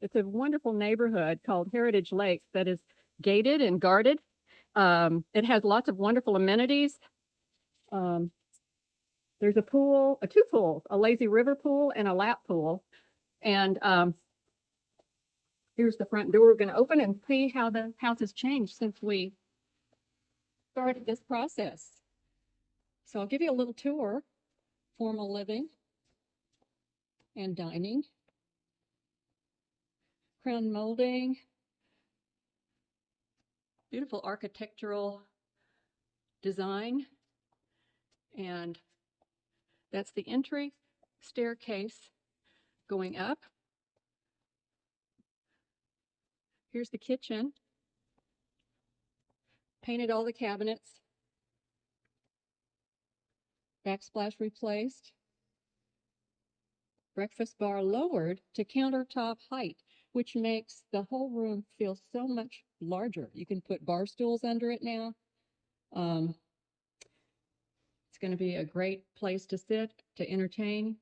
It's a wonderful neighborhood called Heritage Lakes that is gated and guarded. It has lots of wonderful amenities. Um, there's a pool, two pools, a lazy river pool and a lap pool. And here's the front door. We're going to open and see how the house has changed since we started this process. So I'll give you a little tour. Formal living and dining. Crown molding. Beautiful architectural design. And that's the entry staircase going up. Here's the kitchen. Painted all the cabinets. Backsplash replaced. Breakfast bar lowered to countertop height, which makes the whole room feel so much larger. You can put bar stools under it now. It's going to be a great place to sit, to entertain.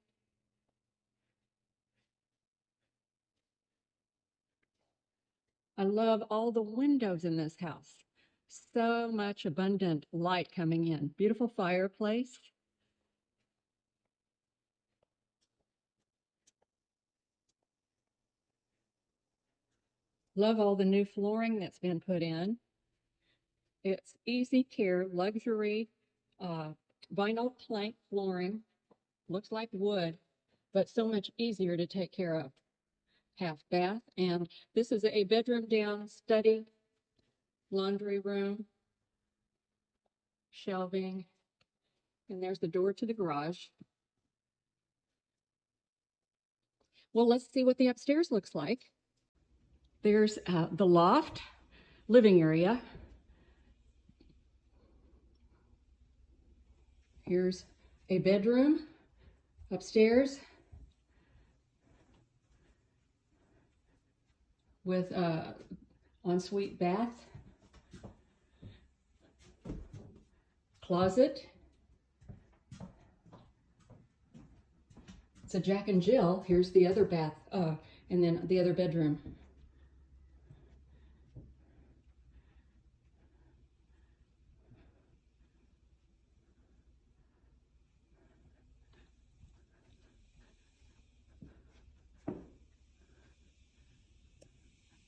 I love all the windows in this house. So much abundant light coming in. Beautiful fireplace. Love all the new flooring that's been put in. It's easy care, luxury, vinyl plank flooring. Looks like wood, but so much easier to take care of. Half bath, and this is a bedroom down study, laundry room, shelving, and there's the door to the garage. Well, let's see what the upstairs looks like. There's the loft, living area. Here's a bedroom upstairs with an ensuite bath, closet. It's a Jack and Jill. Here's the other bath, and then the other bedroom.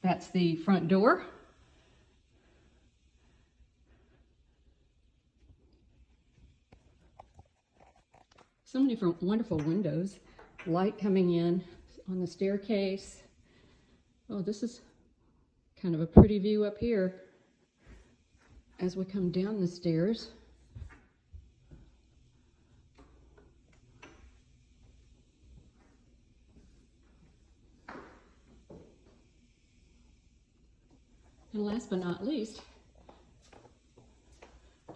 That's the front door. So many different wonderful windows. Light coming in on the staircase. Oh, this is kind of a pretty view up here as we come down the stairs. And last but not least,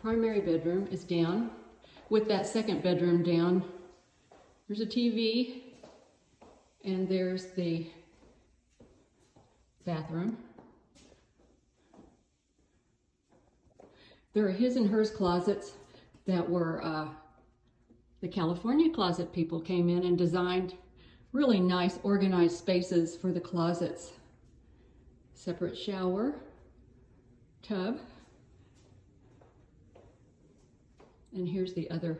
primary bedroom is down. With that second bedroom down, there's a TV, and there's the bathroom. There are his and hers closets that were the California closet people came in and designed really nice organized spaces for the closets. Separate shower, tub, and here's the other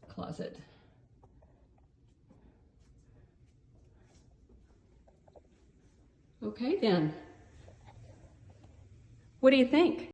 closet. Okay then, what do you think?